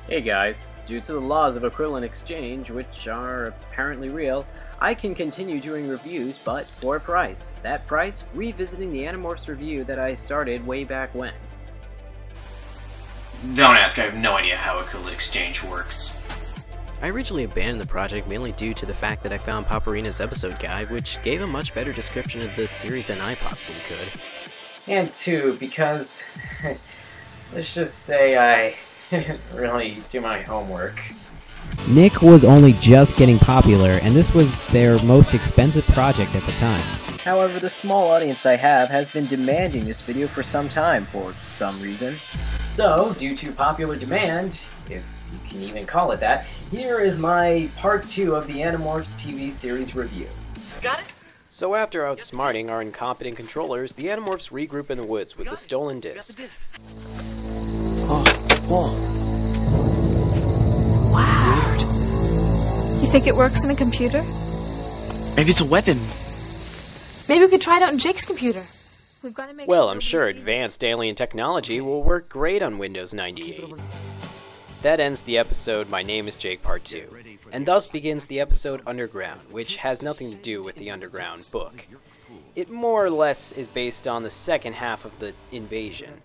Hey guys, due to the laws of equivalent exchange, which are apparently real, I can continue doing reviews, but for a price. That price, revisiting the Animorphs review that I started way back when. Don't ask, I have no idea how equivalent exchange works. I originally abandoned the project mainly due to the fact that I found Paparina's episode guide, which gave a much better description of this series than I possibly could. And two, because, let's just say I didn't really do my homework. Nick was only just getting popular, and this was their most expensive project at the time. However, the small audience I have has been demanding this video for some time for some reason. So, due to popular demand, if you can even call it that, here is my part 2 of the Animorphs TV series review. Got it? So after outsmarting our incompetent controllers, the Animorphs regroup in the woods with the stolen disc. Oh, whoa. Wow. Weird. You think it works in a computer? Maybe it's a weapon. Maybe we could try it out on Jake's computer. We've got to make Well, sure I'm sure advanced alien technology will work great on Windows 98. That ends the episode My Name is Jake Part 2, and thus begins the episode Underground, which has nothing to do with the Underground book. It more or less is based on the second half of the invasion.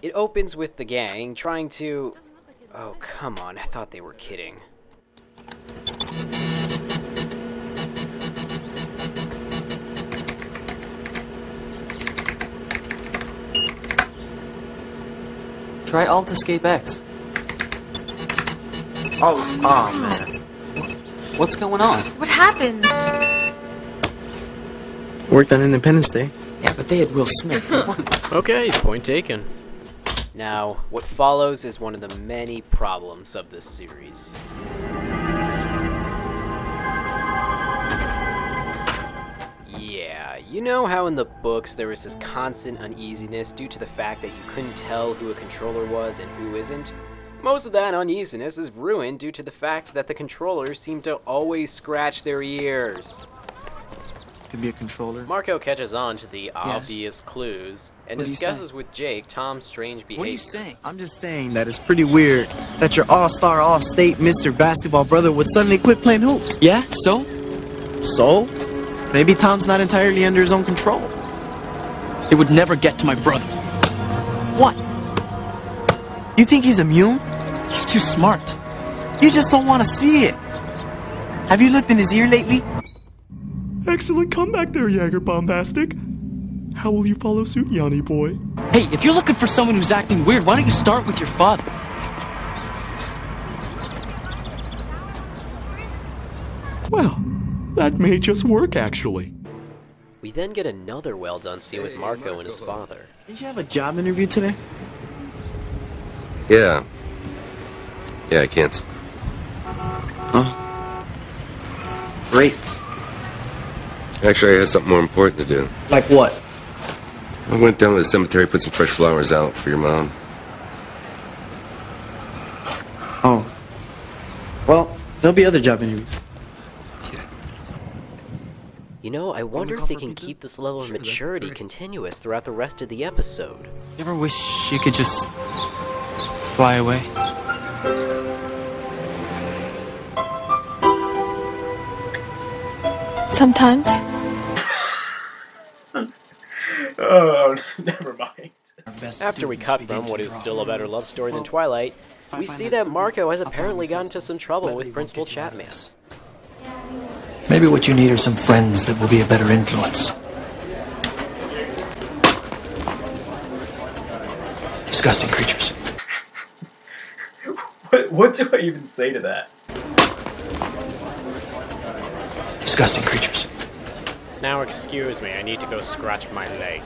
It opens with the gang trying to... Oh, come on, I thought they were kidding. Try Alt Escape X. Oh man. What's going on? What happened? Worked on Independence Day. Yeah, but they had Will Smith. Okay, point taken. Now, what follows is one of the many problems of this series. Yeah, you know how in the books there was this constant uneasiness due to the fact that you couldn't tell who a controller was and who isn't? Most of that uneasiness is ruined due to the fact that the controllers seem to always scratch their ears. Could be a controller. Marco catches on to the obvious clues and discusses with Jake Tom's strange behavior. What are you saying? I'm just saying that it's pretty weird that your all-star, all-state Mr. Basketball brother would suddenly quit playing hoops. Yeah, so? So? Maybe Tom's not entirely under his own control. It would never get to my brother. What? You think he's immune? He's too smart. You just don't want to see it. Have you looked in his ear lately? Excellent comeback there, Jagger Bombastic. How will you follow suit, Yanni boy? Hey, if you're looking for someone who's acting weird, why don't you start with your father? Well, that may just work, actually. We then get another well-done scene with Marco and his father. Did you have a job interview today? Yeah, I can't. Oh. Great. Actually, I had something more important to do. Like what? I went down to the cemetery, put some fresh flowers out for your mom. Oh. Well, there'll be other job interviews. You know, I wonder if they can keep this level of maturity continuous throughout the rest of the episode. You ever wish you could just fly away? Sometimes. Oh, never mind. After we cut from what is still a better love story than Twilight, we see that Marco has apparently gotten into some trouble with Principal Chapman. Maybe what you need are some friends that will be a better influence. Disgusting creatures. What do I even say to that? Disgusting creatures. Now excuse me, I need to go scratch my leg.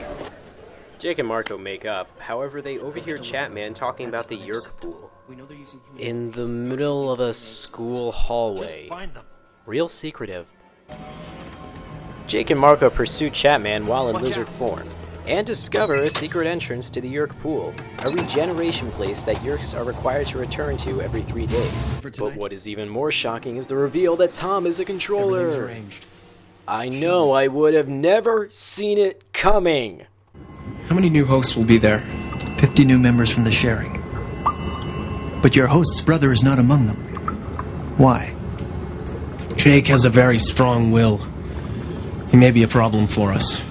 Jake and Marco make up, however they overhear Chapman talking about the Yerk pool. In the middle of a school hallway. Real secretive. Jake and Marco pursue Chapman while in lizard form, and discover a secret entrance to the Yerk pool, a regeneration place that Yerks are required to return to every 3 days. But what is even more shocking is the reveal that Tom is a controller. I know I would have never seen it coming. How many new hosts will be there? 50 new members from the sharing. But your host's brother is not among them. Why? Jake has a very strong will. He may be a problem for us.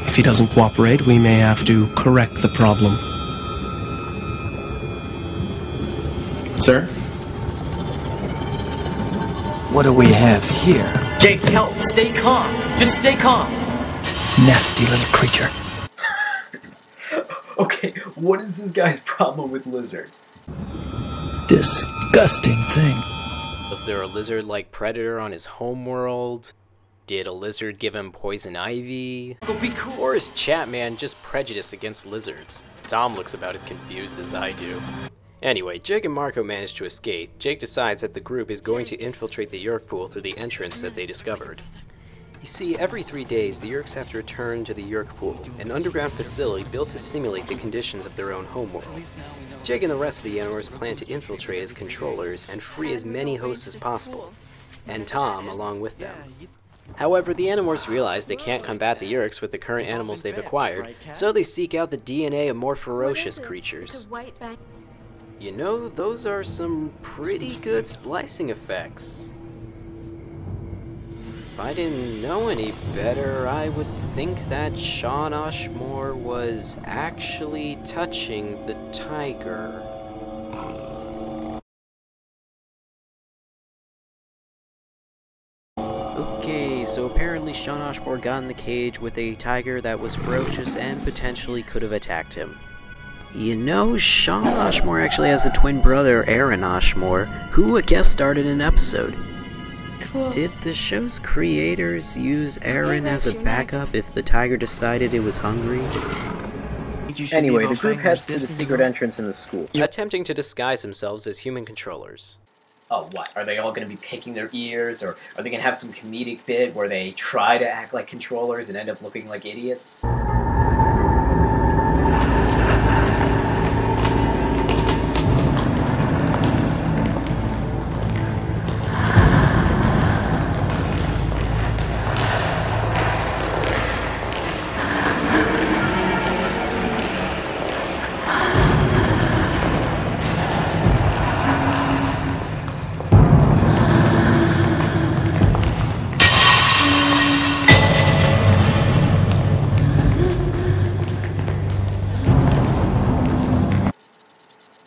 If he doesn't cooperate, we may have to correct the problem. Sir? What do we have here? Jake, help! Stay calm! Just stay calm! Nasty little creature. Okay, what is this guy's problem with lizards? Disgusting thing. Was there a lizard-like predator on his homeworld? Did a lizard give him poison ivy? Or is Chatman just prejudiced against lizards? Tom looks about as confused as I do. Anyway, Jake and Marco manage to escape. Jake decides that the group is going to infiltrate the Yeerk pool through the entrance that they discovered. You see, every 3 days, the Yeerks have to return to the Yeerk pool, an underground facility built to simulate the conditions of their own homeworld. Jake and the rest of the Animorphs plan to infiltrate as controllers and free as many hosts as possible, and Tom along with them. However, the Animorphs realize they can't combat the Yeerks with the current animals they've acquired, so they seek out the DNA of more ferocious creatures. You know, those are some pretty good splicing effects. If I didn't know any better, I would think that Shawn Ashmore was actually touching the tiger. Okay, so apparently Shawn Ashmore got in the cage with a tiger that was ferocious and potentially could have attacked him. You know, Shawn Ashmore actually has a twin brother, Aaron Ashmore, who guest starred in an episode. Cool. Did the show's creators use Aaron as a backup if the tiger decided it was hungry? Anyway, the group heads to the secret entrance in the school, attempting to disguise themselves as human controllers. Oh, what? Are they all going to be picking their ears, or are they going to have some comedic bit where they try to act like controllers and end up looking like idiots?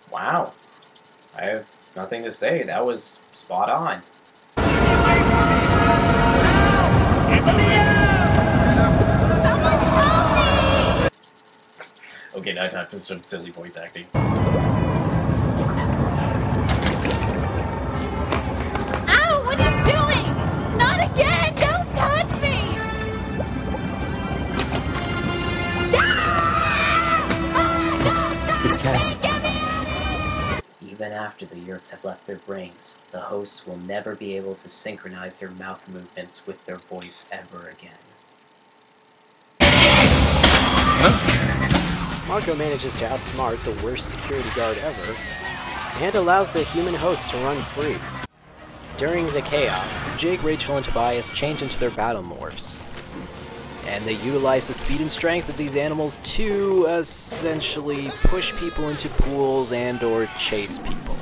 Wow. I have nothing to say. That was spot on. Okay, now time for some silly voice acting. Ow! What are you doing? Not again! Don't touch me! It's Cass. Even after the Yeerks have left their brains, the hosts will never be able to synchronize their mouth movements with their voice ever again. Marco manages to outsmart the worst security guard ever, and allows the human hosts to run free. During the chaos, Jake, Rachel, and Tobias change into their battle morphs, and they utilize the speed and strength of these animals to essentially push people into pools and or chase people.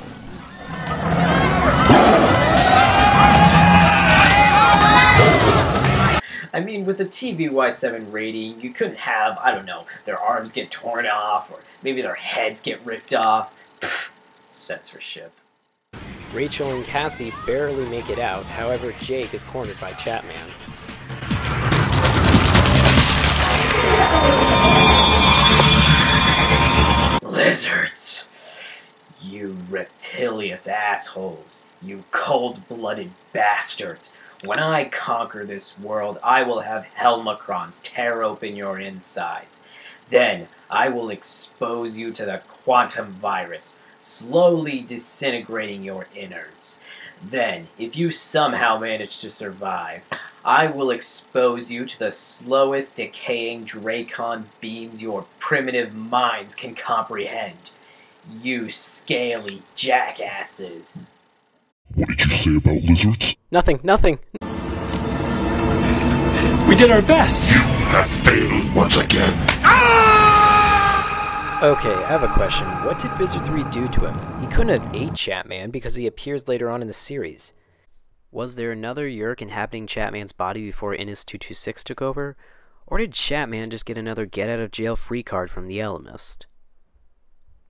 I mean, with a TVY7 rating, you couldn't have, I don't know, their arms get torn off, or maybe their heads get ripped off. Pfft, censorship. Rachel and Cassie barely make it out, however Jake is cornered by Chatman. Lizards! You reptilious assholes. You cold-blooded bastards. When I conquer this world, I will have Helmacrons tear open your insides. Then, I will expose you to the quantum virus, slowly disintegrating your innards. Then, if you somehow manage to survive, I will expose you to the slowest decaying Dracon beams your primitive minds can comprehend. You scaly jackasses. What did you say about lizards? Nothing, nothing. We did our best. You have failed once again. Okay, I have a question. What did Visser 3 do to him? He couldn't have ate Chatman because he appears later on in the series. Was there another Yeerk inhabiting Chatman's body before Innis 226 took over? Or did Chatman just get another get-out-of-jail-free card from the Elemist?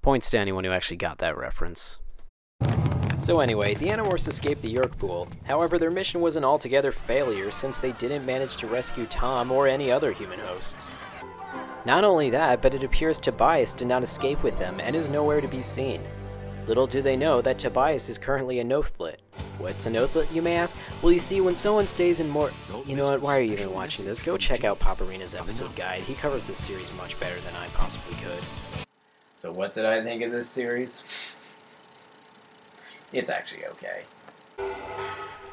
Points to anyone who actually got that reference. So anyway, the Animorphs escaped the Yeerk pool. However, their mission was an altogether failure since they didn't manage to rescue Tom or any other human hosts. Not only that, but it appears Tobias did not escape with them and is nowhere to be seen. Little do they know that Tobias is currently a Nothlit. What's a Nothlit, you may ask? Well, you see, when someone stays in more... You know what, why are you even watching this? Go check out Paparina's episode guide. He covers this series much better than I possibly could. So what did I think of this series? It's actually okay.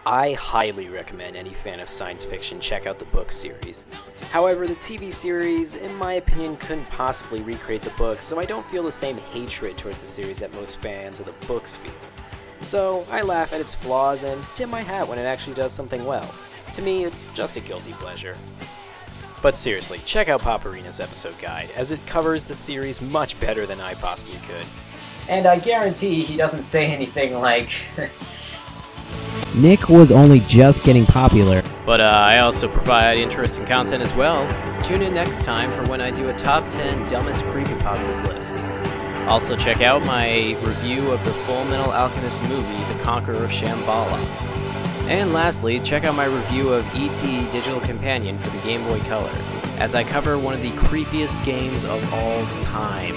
I highly recommend any fan of science fiction check out the book series. However, the TV series, in my opinion, couldn't possibly recreate the books, so I don't feel the same hatred towards the series that most fans of the books feel. So, I laugh at its flaws and tip my hat when it actually does something well. To me, it's just a guilty pleasure. But seriously, check out Paparina's episode guide, as it covers the series much better than I possibly could. And I guarantee he doesn't say anything like... Nick was only just getting popular. But I also provide interesting content as well. Tune in next time for when I do a top 10 dumbest creepypastas list. Also check out my review of the Full Metal Alchemist movie, The Conqueror of Shambhala. And lastly, check out my review of E.T. Digital Companion for the Game Boy Color, as I cover one of the creepiest games of all time.